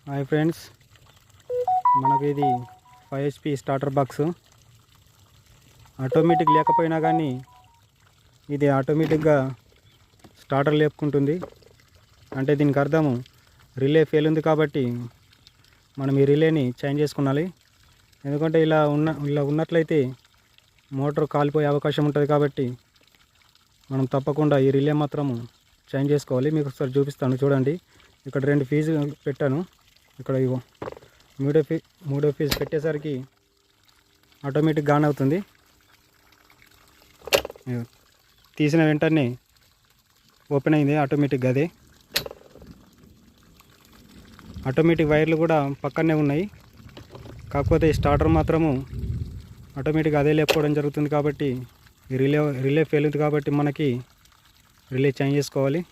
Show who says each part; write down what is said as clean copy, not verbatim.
Speaker 1: Hi friends, మనకి ఇది 5 HP starter box automatic లేకపోయినా కానీ ఇది ఆటోమేటిక్గా స్టార్టర్ లేపుకుంటుంది. అంటే దీనికి అర్థము రిలే ఫెయిల్ ఉంది కాబట్టి మనం ఈ రిలేని చేంజ్ చేసుకున్నాలి. ఎందుకంటే ఇలా ఉన్నట్లయితే మోటార్ కాలిపోయే అవకాశం ఉంటుంది కాబట్టి మనం తప్పకుండా ఈ రిలే మాత్రము చేంజ్ చేసుకోవాలి. మీకు ఒకసారి చూపిస్తాను చూడండి. ఇక్కడ 2 ఫీజు పెట్టాను. ఇక్కడ ఇగో మూడో ఫీజు పెట్టేసరికి ఆటోమేటిక్గా ఆన్ అవుతుంది. తీసిన వెంటనే ఓపెన్ అయింది ఆటోమేటిక్గా. అదే ఆటోమేటిక్ వైర్లు కూడా పక్కనే ఉన్నాయి. కాకపోతే స్టార్టర్ మాత్రము ఆటోమేటిక్గా అదే లేపుకోవడం జరుగుతుంది. కాబట్టి ఈ రిలే ఫెయిల్ ఉంది కాబట్టి మనకి రిలే చేంజ్ చేసుకోవాలి.